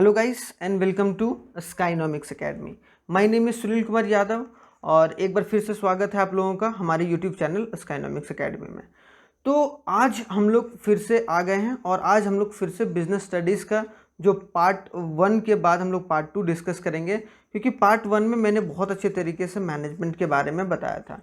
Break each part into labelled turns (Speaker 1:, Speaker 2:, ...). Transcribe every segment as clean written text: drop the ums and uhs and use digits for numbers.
Speaker 1: Hello guys and welcome to Skynomics academy. My name is Sunil Kumar Yadav और एक बार फिर से स्वागत है आप लोगों का हमारे यूट्यूब चैनल स्काइनॉमिक्स एकेडमी में। तो आज हम लोग फिर से आ गए हैं और आज हम लोग फिर से बिजनेस स्टडीज़ का जो पार्ट 1 के बाद हम लोग पार्ट 2 डिस्कस करेंगे, क्योंकि पार्ट 1 में मैंने बहुत अच्छे तरीके से मैनेजमेंट के बारे में बताया था।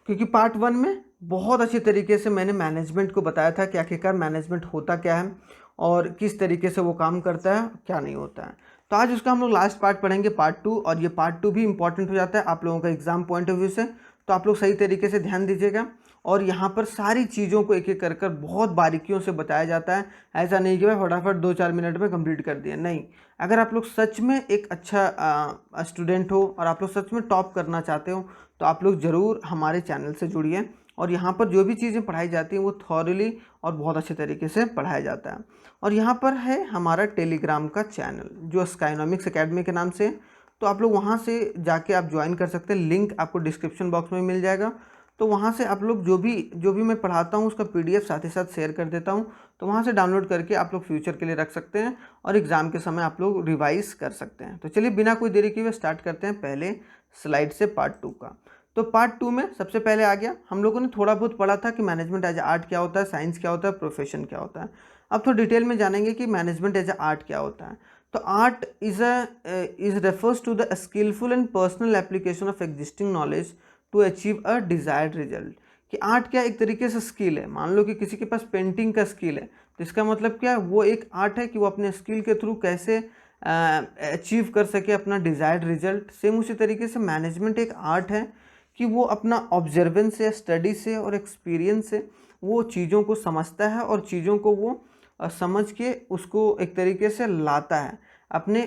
Speaker 1: क्योंकि पार्ट 1 में बहुत अच्छे तरीके से मैंने मैनेजमेंट को बताया था कि आखिरकार मैनेजमेंट होता क्या है और किस तरीके से वो काम करता है, क्या नहीं होता है। तो आज उसका हम लोग लास्ट पार्ट पढ़ेंगे, पार्ट 2, और ये पार्ट 2 भी इंपॉर्टेंट हो जाता है आप लोगों का एग्जाम पॉइंट ऑफ व्यू से। तो आप लोग सही तरीके से ध्यान दीजिएगा और यहाँ पर सारी चीज़ों को एक एक कर बहुत बारीकियों से बताया जाता है। ऐसा नहीं कि भाई फटाफट 2-4 मिनट में कंप्लीट कर दिया, नहीं। अगर आप लोग सच में एक अच्छा स्टूडेंट हो और आप लोग सच में टॉप करना चाहते हो तो आप लोग ज़रूर हमारे चैनल से जुड़िए और यहाँ पर जो भी चीज़ें पढ़ाई जाती हैं वो थॉरली और बहुत अच्छे तरीके से पढ़ाया जाता है। और यहाँ पर है हमारा टेलीग्राम का चैनल जो स्काइनॉमिक्स एकेडमी के नाम से, तो आप लोग वहाँ से जाके आप ज्वाइन कर सकते हैं। लिंक आपको डिस्क्रिप्शन बॉक्स में मिल जाएगा। तो वहाँ से आप लोग जो भी मैं पढ़ाता हूँ उसका PDF साथ ही साथ शेयर कर देता हूँ, तो वहाँ से डाउनलोड करके आप लोग फ्यूचर के लिए रख सकते हैं और एग्ज़ाम के समय आप लोग रिवाइज कर सकते हैं। तो चलिए बिना कोई देरी किए हुए स्टार्ट करते हैं पहले स्लाइड से पार्ट 2 का। तो पार्ट 2 में सबसे पहले आ गया, हम लोगों ने थोड़ा बहुत पढ़ा था कि मैनेजमेंट एज आर्ट क्या होता है, साइंस क्या होता है, प्रोफेशन क्या होता है। अब थोड़ा डिटेल में जानेंगे कि मैनेजमेंट एज आर्ट क्या होता है। तो art is refers to the skillful and personal application of existing knowledge to achieve a desired result. कि आर्ट क्या एक तरीके से स्किल है। मान लो कि किसी के पास पेंटिंग का स्किल है, तो इसका मतलब क्या है, वो एक आर्ट है कि वो अपने स्किल के थ्रू कैसे अचीव कर सके अपना डिजायर्ड रिजल्ट। सेम उसी तरीके से मैनेजमेंट एक आर्ट है कि वो अपना ऑब्जर्वेंस से, स्टडी से और एक्सपीरियंस से वो चीज़ों को समझता है और चीज़ों को वो समझ के उसको एक तरीके से लाता है अपने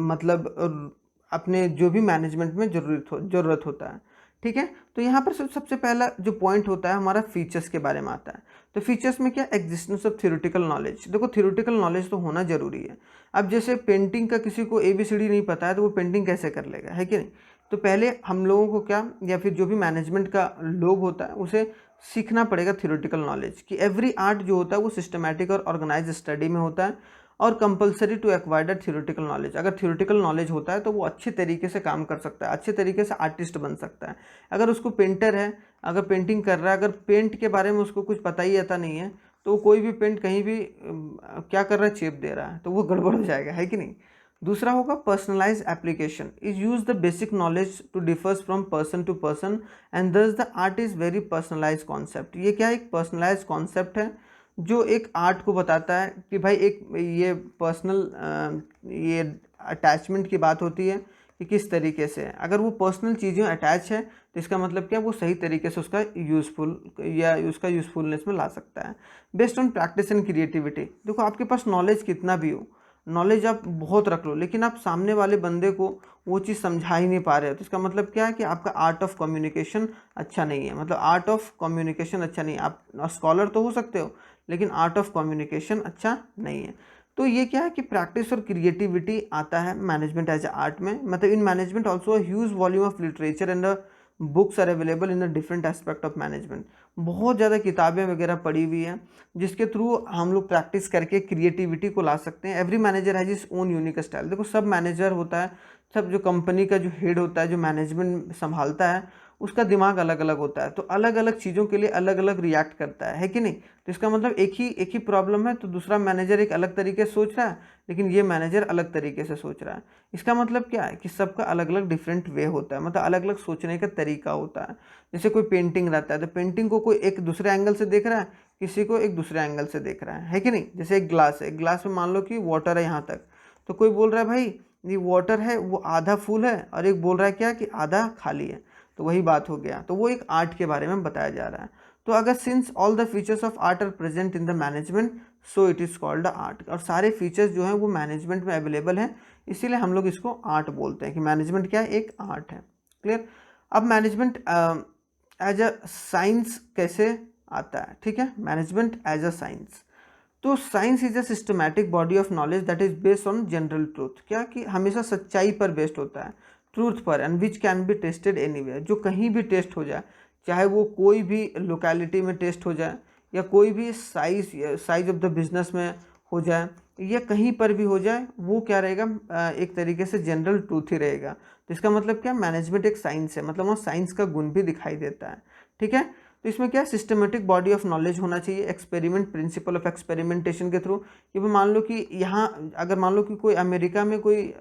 Speaker 1: मतलब अपने जो भी मैनेजमेंट में ज़रूरत होता है। ठीक है। तो यहाँ पर सबसे पहला जो पॉइंट होता है हमारा फीचर्स के बारे में आता है। तो फीचर्स में क्या, एग्जिस्टेंस ऑफ थ्योरेटिकल नॉलेज। देखो थ्योरेटिकल नॉलेज तो होना जरूरी है। अब जैसे पेंटिंग का किसी को ABCD नहीं पता है तो वो पेंटिंग कैसे कर लेगा, है कि नहीं। तो पहले हम लोगों को क्या, या फिर जो भी मैनेजमेंट का लोग होता है उसे सीखना पड़ेगा थ्योरेटिकल नॉलेज। कि एवरी आर्ट जो होता है वो सिस्टमैटिक और ऑर्गेनाइज स्टडी में होता है और compulsory to acquired theoretical knowledge. अगर थ्योरेटिकल नॉलेज होता है तो वो अच्छे तरीके से काम कर सकता है, अच्छे तरीके से आर्टिस्ट बन सकता है। अगर उसको पेंटर है, अगर पेंटिंग कर रहा है, अगर पेंट के बारे में उसको कुछ पता ही आता नहीं है तो कोई भी पेंट कहीं भी क्या कर रहा है, चेप दे रहा है, तो वो गड़बड़ हो जाएगा, है कि नहीं। दूसरा होगा personalize application. Is use the basic knowledge to differs from person to person and thus the art is very personalize concept. ये क्या, एक पर्सनलाइज कॉन्सेप्ट है जो एक आर्ट को बताता है कि भाई एक ये पर्सनल ये अटैचमेंट की बात होती है कि किस तरीके से अगर वो पर्सनल चीज़ें अटैच है तो इसका मतलब क्या, वो सही तरीके से उसका यूज़फुलनेस में ला सकता है। Based on practice and creativity. देखो आपके पास नॉलेज कितना भी हो, नॉलेज आप बहुत रख लो, लेकिन आप सामने वाले बंदे को वो चीज़ समझा ही नहीं पा रहे हो तो इसका मतलब क्या है कि आपका आर्ट ऑफ कम्युनिकेशन अच्छा नहीं है। मतलब आर्ट ऑफ कम्युनिकेशन अच्छा नहीं है। आप स्कॉलर तो हो सकते हो लेकिन आर्ट ऑफ कम्युनिकेशन अच्छा नहीं है। तो ये क्या है कि प्रैक्टिस और क्रिएटिविटी आता है मैनेजमेंट एज ए आर्ट में। मतलब in management also huge volume of literature and books are available in the different aspect of management. बहुत ज़्यादा किताबें वगैरह पढ़ी हुई हैं जिसके थ्रू हम लोग प्रैक्टिस करके क्रिएटिविटी को ला सकते हैं। Every manager has is own unique style. देखो सब मैनेजर होता है, सब जो कंपनी का जो हेड होता है, जो मैनेजमेंट संभालता है, उसका दिमाग अलग अलग होता है, तो अलग अलग चीज़ों के लिए अलग अलग रिएक्ट करता है कि नहीं। तो इसका मतलब एक ही प्रॉब्लम है तो दूसरा मैनेजर एक अलग तरीके से सोच रहा है लेकिन ये मैनेजर अलग तरीके से सोच रहा है। इसका मतलब क्या है कि सबका अलग अलग डिफरेंट वे होता है, मतलब अलग अलग सोचने का तरीका होता है। जैसे कोई पेंटिंग रहता है तो पेंटिंग को कोई एक दूसरे एंगल से देख रहा है, किसी को एक दूसरे एंगल से देख रहा है कि नहीं। जैसे एक ग्लास है, एक ग्लास में मान लो कि वाटर है यहाँ तक, तो कोई बोल रहा है भाई ये वाटर है वो आधा फुल है और एक बोल रहा है क्या कि आधा खाली है, तो वही बात हो गया। तो वो एक आर्ट के बारे में बताया जा रहा है। तो अगर since all the features of art are present in the management so it is called the art. और सारे फीचर्स जो हैं वो मैनेजमेंट में अवेलेबल हैं, इसीलिए हम लोग इसको आर्ट बोलते हैं कि मैनेजमेंट क्या है, एक आर्ट है। क्लियर। अब मैनेजमेंट एज अ साइंस कैसे आता है, ठीक है। मैनेजमेंट एज अ साइंस, तो science is a systematic body of knowledge that is based on general truth. क्या कि हमेशा सच्चाई पर बेस्ड होता है, ट्रूथ पर, and which can be tested anywhere. जो कहीं भी टेस्ट हो जाए, चाहे वो कोई भी लोकेलिटी में टेस्ट हो जाए या कोई भी साइज ऑफ द बिजनेस में हो जाए या कहीं पर भी हो जाए, वो क्या रहेगा, एक तरीके से जनरल ट्रूथ ही रहेगा। तो इसका मतलब क्या, मैनेजमेंट एक साइंस है, मतलब वहाँ साइंस का गुण भी दिखाई देता है। ठीक है, तो इसमें क्या, सिस्टमेटिक बॉडी ऑफ नॉलेज होना चाहिए, एक्सपेरिमेंट, प्रिंसिपल ऑफ एक्सपेरिमेंटेशन के थ्रू। कि भाई मान लो कि यहाँ अगर मान लो कि कोई अमेरिका में कोई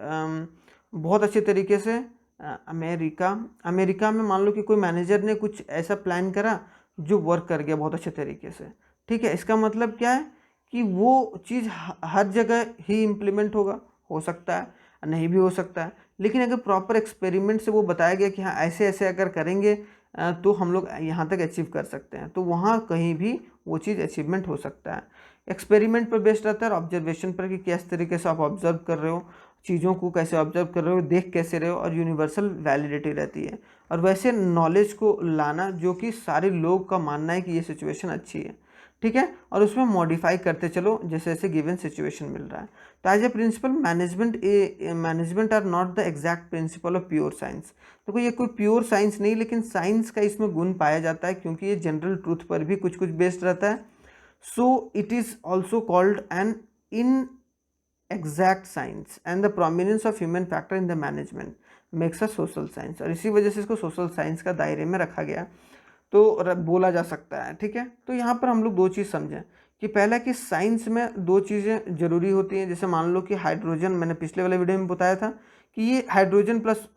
Speaker 1: बहुत अच्छे तरीके से अमेरिका में मान लो कि कोई मैनेजर ने कुछ ऐसा प्लान करा जो वर्क कर गया बहुत अच्छे तरीके से। ठीक है, इसका मतलब क्या है कि वो चीज़ हर जगह ही इम्प्लीमेंट होगा, हो सकता है, नहीं भी हो सकता है। लेकिन अगर प्रॉपर एक्सपेरिमेंट से वो बताया गया कि हाँ ऐसे ऐसे अगर करेंगे तो हम लोग यहाँ तक अचीव कर सकते हैं, तो वहाँ कहीं भी वो चीज़ अचीवमेंट हो सकता है। एक्सपेरिमेंट पर बेस्ड रहता है और ऑब्जर्वेशन पर कि किस तरीके से आप ऑब्जर्व कर रहे हो, चीज़ों को कैसे ऑब्जर्व कर रहे हो, देख कैसे रहे हो, और यूनिवर्सल वैलिडिटी रहती है। और वैसे नॉलेज को लाना जो कि सारे लोग का मानना है कि ये सिचुएशन अच्छी है। ठीक है, और उसमें मॉडिफाई करते चलो जैसे जैसे गिवन सिचुएशन मिल रहा है। तो as a principle management are not the exact principle of pure science. तो ये कोई प्योर साइंस नहीं, लेकिन साइंस का इसमें गुण पाया जाता है क्योंकि ये जनरल ट्रूथ पर भी कुछ कुछ बेस्ड रहता है। सो it is also called an in exact science and the prominence of human factor in the management makes a social science. और इसी वजह से इसको सोशल साइंस का दायरे में रखा गया तो बोला जा सकता है। ठीक है, तो यहाँ पर हम लोग दो चीज़ समझें कि पहला कि साइंस में दो चीज़ें ज़रूरी होती हैं। जैसे मान लो कि हाइड्रोजन, मैंने पिछले वाले वीडियो में बताया था कि ये हाइड्रोजन प्लस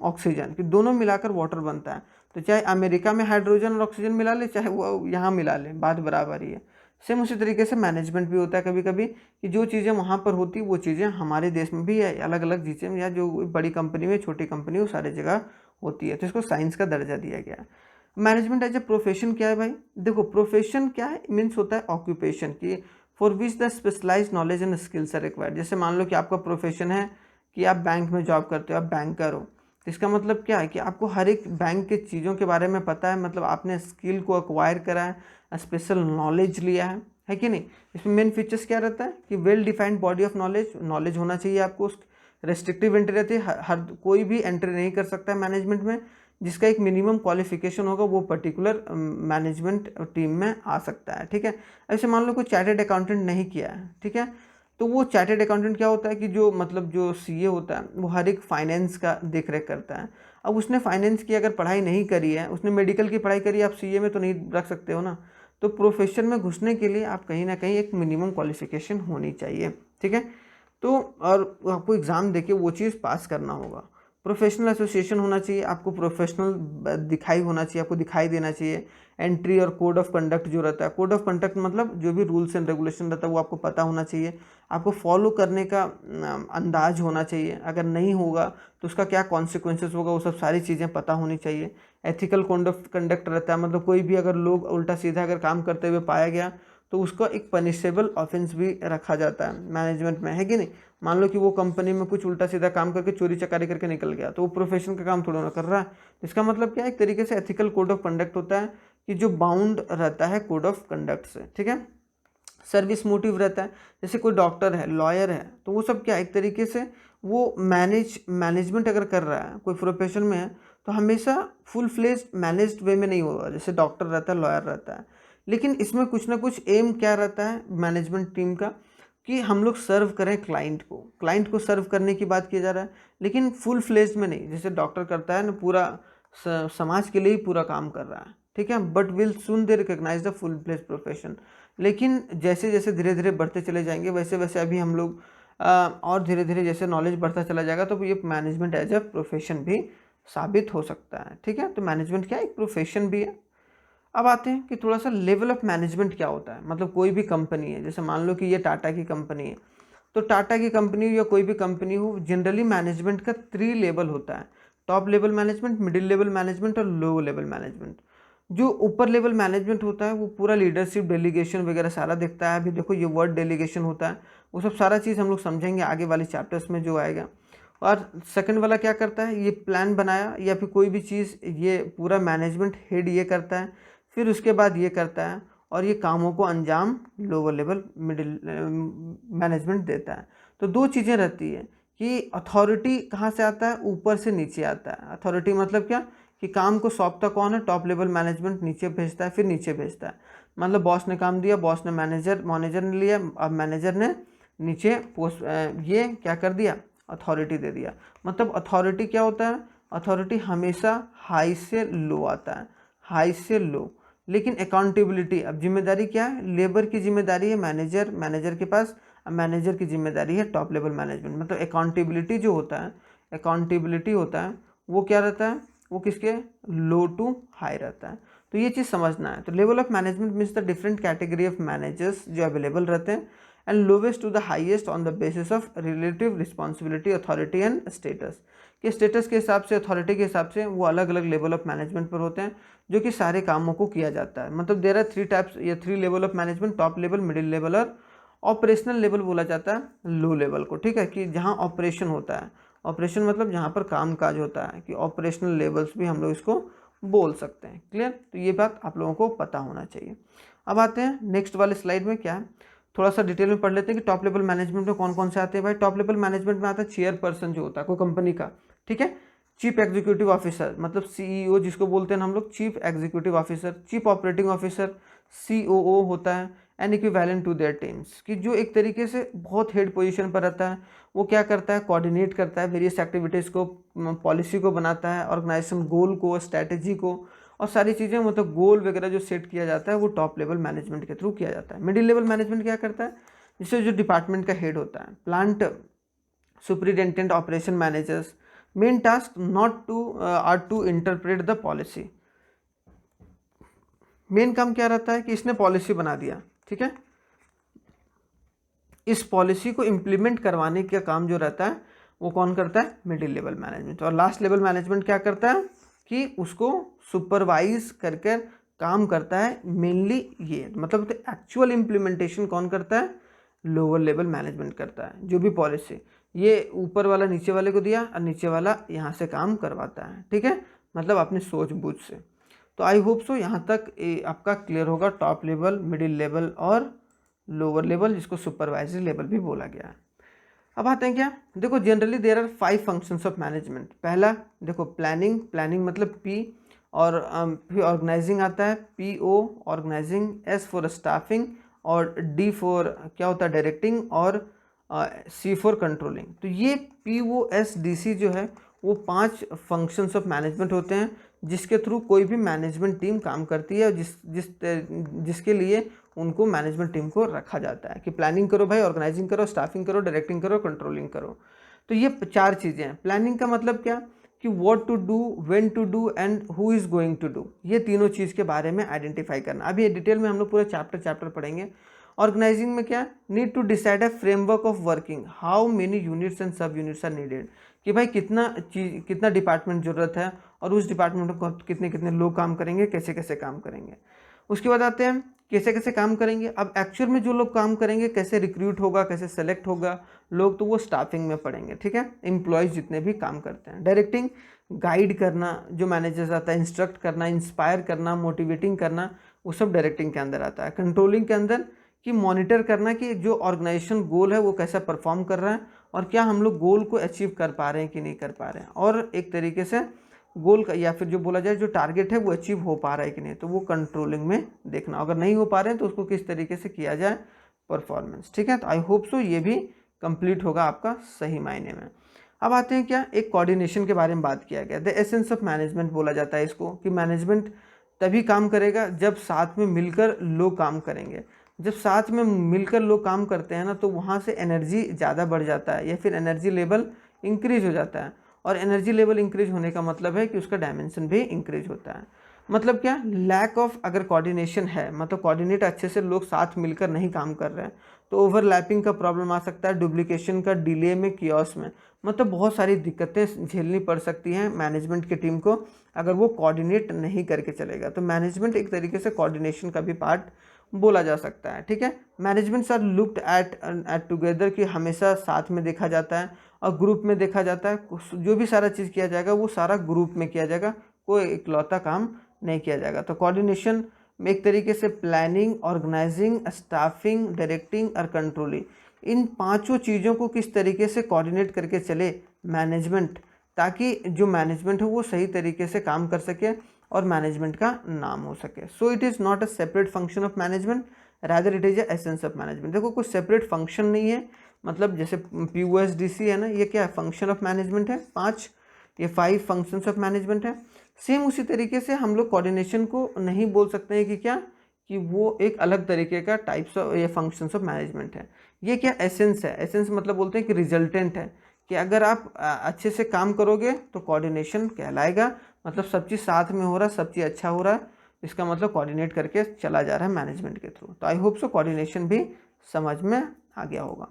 Speaker 1: ऑक्सीजन कि दोनों मिलाकर वाटर बनता है। तो चाहे अमेरिका में हाइड्रोजन और ऑक्सीजन मिला ले, चाहे वो यहाँ मिला ले, बात बराबर ही है। सेम उसी तरीके से मैनेजमेंट भी होता है कभी कभी कि जो चीज़ें वहाँ पर होती वो चीज़ें हमारे देश में भी अलग अलग चीज़ें, या जो बड़ी कंपनी में छोटी कंपनी वो सारी जगह होती है। तो इसको साइंस का दर्जा दिया गया है। मैनेजमेंट एज ए प्रोफेशन क्या है भाई, देखो प्रोफेशन क्या है, मीन्स होता है ऑक्यूपेशन की for which the specialise knowledge and skills are required. जैसे मान लो कि आपका प्रोफेशन है कि आप बैंक में जॉब करते हो, आप बैंकर हो, तो इसका मतलब क्या है कि आपको हर एक बैंक के चीज़ों के बारे में पता है, मतलब आपने स्किल को एक्वायर करा है, स्पेशल नॉलेज लिया है कि नहीं। इसमें मेन फीचर्स क्या रहता है कि well defined body of knowledge होना चाहिए आपको। रेस्ट्रिक्टिव एंट्री रहती है, हर कोई भी एंट्री नहीं कर सकता है मैनेजमेंट में। जिसका एक मिनिमम क्वालिफिकेशन होगा वो पर्टिकुलर मैनेजमेंट टीम में आ सकता है। ठीक है, ऐसे मान लो कोई चार्टेड अकाउंटेंट नहीं किया है, ठीक है, तो वो चार्टेड अकाउंटेंट क्या होता है कि जो मतलब जो सीए होता है वो हर एक फाइनेंस का देख रेख करता है। अब उसने फाइनेंस की अगर पढ़ाई नहीं करी है, उसने मेडिकल की पढ़ाई करी है, आप सीए में तो नहीं रख सकते हो ना। तो प्रोफेशन में घुसने के लिए आप कहीं ना कहीं एक मिनिमम क्वालिफिकेशन होनी चाहिए। ठीक है, तो और आपको एग्ज़ाम देके वो चीज़ पास करना होगा। प्रोफेशनल एसोसिएशन होना चाहिए, आपको प्रोफेशनल दिखाई होना चाहिए, आपको दिखाई देना चाहिए। एंट्री और कोड ऑफ कंडक्ट जो रहता है, कोड ऑफ कंडक्ट मतलब जो भी रूल्स एंड रेगुलेशन रहता है वो आपको पता होना चाहिए, आपको फॉलो करने का अंदाज होना चाहिए। अगर नहीं होगा तो उसका क्या कॉन्सिक्वेंसेस होगा, वो सब सारी चीज़ें पता होनी चाहिए। एथिकल कोड ऑफ कंडक्ट रहता है, मतलब कोई भी अगर लोग उल्टा सीधा अगर काम करते हुए पाया गया तो उसका एक पनिशेबल ऑफेंस भी रखा जाता है मैनेजमेंट में, है कि नहीं। मान लो कि वो कंपनी में कुछ उल्टा सीधा काम करके चोरी चकारी करके निकल गया, तो वो प्रोफेशन का काम थोड़ा ना कर रहा है। तो इसका मतलब क्या है, एक तरीके से एथिकल कोड ऑफ कंडक्ट होता है कि जो बाउंड रहता है कोड ऑफ कंडक्ट से। ठीक है, सर्विस मोटिव रहता है, जैसे कोई डॉक्टर है, लॉयर है, तो वो सब क्या एक तरीके से वो मैनेजमेंट अगर कर रहा है कोई प्रोफेशन में है तो हमेशा फुल फ्लेज्ड मैनेज्ड वे में नहीं होगा। जैसे डॉक्टर रहता है, लॉयर रहता है, लेकिन इसमें कुछ ना कुछ एम क्या रहता है मैनेजमेंट टीम का कि हम लोग सर्व करें क्लाइंट को सर्व करने की बात किया जा रहा है, लेकिन फुल फ्लेज्ड में नहीं। जैसे डॉक्टर करता है ना, पूरा समाज के लिए ही पूरा काम कर रहा है, ठीक है, but will soon they recognise the full fledged profession. लेकिन जैसे जैसे धीरे धीरे बढ़ते चले जाएंगे वैसे वैसे अभी हम लोग और धीरे धीरे जैसे नॉलेज बढ़ता चला जाएगा तो ये मैनेजमेंट एज अ प्रोफेशन भी साबित हो सकता है। ठीक है, तो मैनेजमेंट क्या है, एक प्रोफेशन भी है। अब आते हैं कि थोड़ा सा लेवल ऑफ मैनेजमेंट क्या होता है। मतलब कोई भी कंपनी है, जैसे मान लो कि ये टाटा की कंपनी है, तो टाटा की कंपनी या कोई भी कंपनी हो, जनरली मैनेजमेंट का 3 लेवल होता है। Top level management, middle level management और लो लेवल मैनेजमेंट। जो ऊपर लेवल मैनेजमेंट होता है वो पूरा लीडरशिप, डेलीगेशन वगैरह सारा देखता है। अभी देखो ये वर्ड डेलीगेशन होता है, वो सब सारा चीज़ हम लोग समझेंगे आगे वाले चैप्टर्स में जो आएगा। और सेकंड वाला क्या करता है, ये प्लान बनाया या फिर कोई भी चीज़, ये पूरा मैनेजमेंट हेड ये करता है, फिर उसके बाद ये करता है और ये कामों को अंजाम लोअर लेवल मिडिल मैनेजमेंट देता है। तो दो चीज़ें रहती है कि अथॉरिटी कहाँ से आता है, ऊपर से नीचे आता है। अथॉरिटी मतलब क्या कि काम को सौंपता कौन है, टॉप लेवल मैनेजमेंट नीचे भेजता है, फिर नीचे भेजता है। मतलब बॉस ने काम दिया, बॉस ने मैनेजर ने लिया, अब मैनेजर ने नीचे पोस्ट ये क्या कर दिया, अथॉरिटी दे दिया। मतलब अथॉरिटी क्या होता है, अथॉरिटी हमेशा हाई से लो आता है, हाई से लो। लेकिन अकाउंटेबिलिटी, अब जिम्मेदारी क्या है, लेबर की जिम्मेदारी है मैनेजर के पास, अब मैनेजर की जिम्मेदारी है टॉप लेवल मैनेजमेंट। मतलब अकाउंटेबिलिटी जो होता है, अकाउंटेबिलिटी होता है वो क्या रहता है, वो किसके, लो टू हाई रहता है। तो ये चीज़ समझना है। तो level of management means the different category of managers जो अवेलेबल रहते हैं, and lowest to the highest on the basis of relative responsibility, authority and status. कि स्टेटस के हिसाब से, अथॉरिटी के हिसाब से वो अलग अलग लेवल ऑफ मैनेजमेंट पर होते हैं, जो कि सारे कामों को किया जाता है। मतलब देयर आर 3 टाइप्स या 3 level of management, top level, middle level और ऑपरेशनल लेवल बोला जाता है लो लेवल को। ठीक है, कि जहाँ ऑपरेशन होता है, ऑपरेशन मतलब जहाँ पर काम काज होता है, कि ऑपरेशनल लेवल्स भी हम लोग इसको बोल सकते हैं। क्लियर, तो ये बात आप लोगों को पता होना चाहिए। अब आते हैं नेक्स्ट वाले स्लाइड में, क्या है थोड़ा सा डिटेल में पढ़ लेते हैं कि टॉप लेवल मैनेजमेंट में कौन कौन से आते हैं। भाई टॉप लेवल मैनेजमेंट में आता है चेयरपर्सन जो होता है कोई कंपनी का, ठीक है, चीफ एग्जीक्यूटिव ऑफिसर मतलब सीईओ जिसको बोलते हैं हम लोग, chief executive officer, chief operating officer COO होता है, and equivalent to their teams, कि जो एक तरीके से बहुत हेड पोजीशन पर रहता है। वो क्या करता है, कोऑर्डिनेट करता है वेरियस एक्टिविटीज़ को, पॉलिसी को बनाता है, ऑर्गेनाइजेशन गोल को, स्ट्रैटेजी को, और सारी चीज़ें मतलब गोल वगैरह जो सेट किया जाता है वो टॉप लेवल मैनेजमेंट के थ्रू किया जाता है। मिडिल लेवल मैनेजमेंट क्या करता है, जिससे जो डिपार्टमेंट का हेड होता है, plant superintendent, operation managers, main task not to are to interpret the policy. Main काम क्या रहता है कि इसने पॉलिसी बना दिया, ठीक है, इस पॉलिसी को इम्प्लीमेंट करवाने का काम जो रहता है वो कौन करता है, मिडिल लेवल मैनेजमेंट। और लास्ट लेवल मैनेजमेंट क्या करता है कि उसको सुपरवाइज कर कर काम करता है मेनली ये, मतलब एक्चुअल इम्प्लीमेंटेशन कौन करता है, लोअर लेवल मैनेजमेंट करता है। जो भी पॉलिसी ये ऊपर वाला नीचे वाले को दिया और नीचे वाला यहाँ से काम करवाता है, ठीक है, मतलब अपनी सोच बूझ से। तो आई होप सो यहाँ तक आपका क्लियर होगा टॉप लेवल, मिडिल लेवल और लोअर लेवल, जिसको सुपरवाइजरी लेवल भी बोला गया है। अब आते हैं क्या, देखो generally there are 5 functions of management. पहला देखो प्लानिंग, प्लानिंग मतलब पी, और फिर ऑर्गेनाइजिंग आता है PO organising, S for staffing, और D फॉर क्या होता है डायरेक्टिंग, और C फॉर कंट्रोलिंग। तो ये POSDC जो है वो 5 फंक्शंस ऑफ मैनेजमेंट होते हैं, जिसके थ्रू कोई भी मैनेजमेंट टीम काम करती है, जिसके लिए उनको मैनेजमेंट टीम को रखा जाता है कि प्लानिंग करो भाई, ऑर्गेनाइजिंग करो, स्टाफिंग करो, डायरेक्टिंग करो, कंट्रोलिंग करो। तो ये 4 चीज़ें हैं। प्लानिंग का मतलब क्या कि what to do, when to do and who is going to do, ये तीनों चीज़ के बारे में आइडेंटिफाई करना। अभी ये डिटेल में हम लोग पूरा चैप्टर पढ़ेंगे। ऑर्गेनाइजिंग में क्या, need to decide a framework of working, how many units and sub units are needed, कि भाई कितना डिपार्टमेंट ज़रूरत है और उस डिपार्टमेंट में कितने कितने लोग काम करेंगे, कैसे कैसे काम करेंगे। उसके बाद आते हैं कैसे कैसे काम करेंगे। अब एक्चुअल में जो लोग काम करेंगे कैसे रिक्रूट होगा, कैसे सेलेक्ट होगा लोग, तो वो स्टाफिंग में पढ़ेंगे, ठीक है, एम्प्लॉयज़ जितने भी काम करते हैं। डायरेक्टिंग गाइड करना, जो मैनेजर्स आता है, इंस्ट्रक्ट करना, इंस्पायर करना, मोटिवेटिंग करना, वो सब डायरेक्टिंग के अंदर आता है। कंट्रोलिंग के अंदर कि मॉनिटर करना कि जो ऑर्गेनाइजेशन गोल है वो कैसा परफॉर्म कर रहा है, और क्या हम लोग गोल को अचीव कर पा रहे हैं कि नहीं कर पा रहे हैं, और एक तरीके से गोल का या फिर जो बोला जाए जो टारगेट है वो अचीव हो पा रहा है कि नहीं, तो वो कंट्रोलिंग में देखना। अगर नहीं हो पा रहे हैं तो उसको किस तरीके से किया जाए परफॉर्मेंस, ठीक है। तो आई होप सो ये भी कंप्लीट होगा आपका सही मायने में। अब आते हैं क्या, एक कोऑर्डिनेशन के बारे में बात किया गया, द एसेंस ऑफ मैनेजमेंट बोला जाता है इसको, कि मैनेजमेंट तभी काम करेगा जब साथ में मिलकर लोग काम करेंगे। जब साथ में मिलकर लोग काम करते हैं ना, तो वहाँ से एनर्जी ज़्यादा बढ़ जाता है, या फिर एनर्जी लेवल इंक्रीज हो जाता है। और एनर्जी लेवल इंक्रीज होने का मतलब है कि उसका डायमेंशन भी इंक्रीज होता है। मतलब क्या, लैक ऑफ अगर कोऑर्डिनेशन है, मतलब कोऑर्डिनेट अच्छे से लोग साथ मिलकर नहीं काम कर रहे हैं, तो ओवरलैपिंग का प्रॉब्लम आ सकता है, डुप्लीकेशन का, डिले में, कियोस में, मतलब बहुत सारी दिक्कतें झेलनी पड़ सकती हैं मैनेजमेंट की टीम को अगर वो कोऑर्डिनेट नहीं करके चलेगा। तो मैनेजमेंट एक तरीके से कोऑर्डिनेशन का भी पार्ट बोला जा सकता है, ठीक है। Managements are looked at together, कि हमेशा साथ में देखा जाता है और ग्रुप में देखा जाता है। जो भी सारा चीज़ किया जाएगा वो सारा ग्रुप में किया जाएगा, कोई इकलौता काम नहीं किया जाएगा। तो कोऑर्डिनेशन में एक तरीके से प्लानिंग, ऑर्गेनाइजिंग, स्टाफिंग, डायरेक्टिंग और कंट्रोलिंग, इन 5 चीज़ों को किस तरीके से कोऑर्डिनेट करके चले मैनेजमेंट, ताकि जो मैनेजमेंट है वो सही तरीके से काम कर सके और मैनेजमेंट का नाम हो सके। सो it is not a separate function of management, rather it is a essence of management. देखो कुछ सेपरेट फंक्शन नहीं है, मतलब जैसे POSDC है ना, ये क्या है, फंक्शन ऑफ मैनेजमेंट है 5, ये 5 फंक्शंस ऑफ मैनेजमेंट है। सेम उसी तरीके से हम लोग कोऑर्डिनेशन को नहीं बोल सकते हैं कि क्या, कि वो एक अलग तरीके का टाइप्स ऑफ या फंक्शंस ऑफ मैनेजमेंट है। ये क्या, एसेंस है। एसेंस मतलब बोलते हैं कि रिजल्टेंट है, कि अगर आप अच्छे से काम करोगे तो कोऑर्डिनेशन कहलाएगा, मतलब सब चीज़ साथ में हो रहा है, सब चीज़ अच्छा हो रहा है, इसका मतलब कोऑर्डिनेट करके चला जा रहा है मैनेजमेंट के थ्रू। तो आई होप सो कोऑर्डिनेशन भी समझ में आ गया होगा।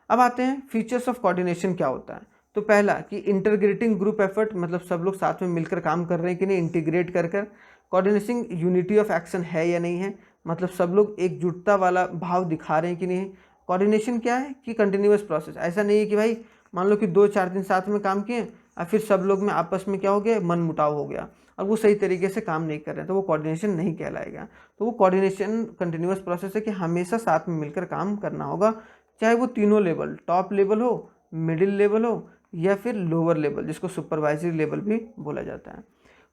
Speaker 1: अब आते हैं फीचर्स ऑफ कोऑर्डिनेशन क्या होता है। तो पहला कि इंटीग्रेटिंग ग्रुप एफर्ट, मतलब सब लोग साथ में मिलकर काम कर रहे हैं कि नहीं, इंटीग्रेट कर कर। कोऑर्डिनेशन यूनिटी ऑफ एक्शन है या नहीं है, मतलब सब लोग एकजुटता वाला भाव दिखा रहे हैं कि नहीं। कोऑर्डिनेशन क्या है कि कंटिन्यूअस प्रोसेस, ऐसा नहीं है कि भाई मान लो कि 2-4 दिन साथ में काम किए और फिर सब लोग में आपस में क्या हो गया, मन मुटाव हो गया और वो सही तरीके से काम नहीं कर रहे हैं, तो वो कोऑर्डिनेशन नहीं कहलाएगा। तो वो कोऑर्डिनेशन कंटिन्यूअस प्रोसेस है कि हमेशा साथ में मिलकर काम करना होगा, चाहे वो तीनों लेवल, टॉप लेवल हो, मिडिल लेवल हो या फिर लोअर लेवल, जिसको सुपरवाइजरी लेवल भी बोला जाता है।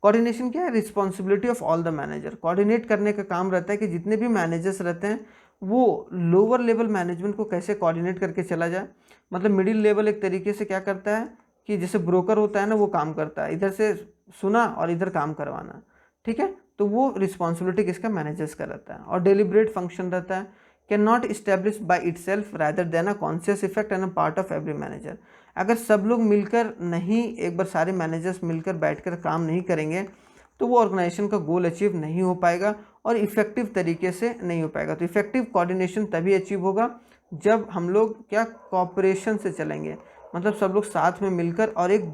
Speaker 1: कोऑर्डिनेशन क्या है, responsibility of all the manager. Coordinate करने का काम रहता है कि जितने भी मैनेजर्स रहते हैं वो लोअर लेवल मैनेजमेंट को कैसे कोऑर्डिनेट करके चला जाए। मतलब मिडिल लेवल एक तरीके से क्या करता है कि जैसे ब्रोकर होता है ना, वो काम करता है, इधर से सुना और इधर काम करवाना, ठीक है। तो वो रिस्पॉन्सिबिलिटी किसका, मैनेजर्स का रहता है। और डेलिब्रेट फंक्शन रहता है, can not establish by itself rather than a conscious effect and a part of every manager. अगर सब लोग मिलकर नहीं, एक बार सारे मैनेजर्स मिलकर बैठकर काम नहीं करेंगे तो वो ऑर्गेनाइजेशन का गोल अचीव नहीं हो पाएगा और इफेक्टिव तरीके से नहीं हो पाएगा। तो इफेक्टिव कोऑर्डिनेशन तभी अचीव होगा जब हम लोग क्या, कोऑपरेशन से चलेंगे, मतलब सब लोग साथ में मिलकर और एक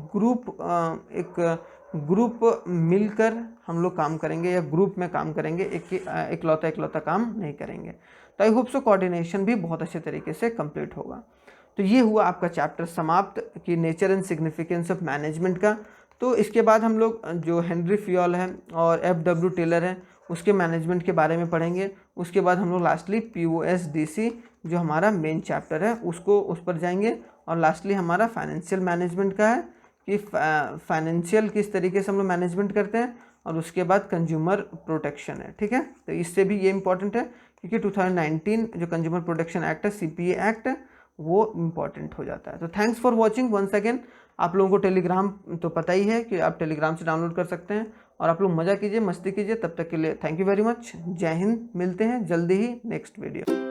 Speaker 1: ग्रुप मिलकर हम लोग काम करेंगे या ग्रुप में काम करेंगे, इकलौता काम नहीं करेंगे। तो आई होप सो कोऑर्डिनेशन भी बहुत अच्छे तरीके से कंप्लीट होगा। तो ये हुआ आपका चैप्टर समाप्त कि nature and significance of management का। तो इसके बाद हम लोग जो हेनरी फियोल है और FW टेलर है उसके मैनेजमेंट के बारे में पढ़ेंगे। उसके बाद हम लोग लास्टली POSDC जो हमारा मेन चैप्टर है उसको उस पर जाएंगे। और लास्टली हमारा फाइनेंशियल मैनेजमेंट का है कि फाइनेंशियल किस तरीके से हम लोग मैनेजमेंट करते हैं। और उसके बाद कंज्यूमर प्रोटेक्शन है, ठीक है। तो इससे भी ये इंपॉर्टेंट है क्योंकि 2019 जो कंज्यूमर प्रोटेक्शन एक्ट है, CPA एक्ट, वो इम्पॉर्टेंट हो जाता है। तो thanks for watching once again. आप लोगों को टेलीग्राम तो पता ही है कि आप टेलीग्राम से डाउनलोड कर सकते हैं और आप लोग मज़ा कीजिए, मस्ती कीजिए। तब तक के लिए थैंक यू वेरी मच। जय हिंद। मिलते हैं जल्दी ही नेक्स्ट वीडियो।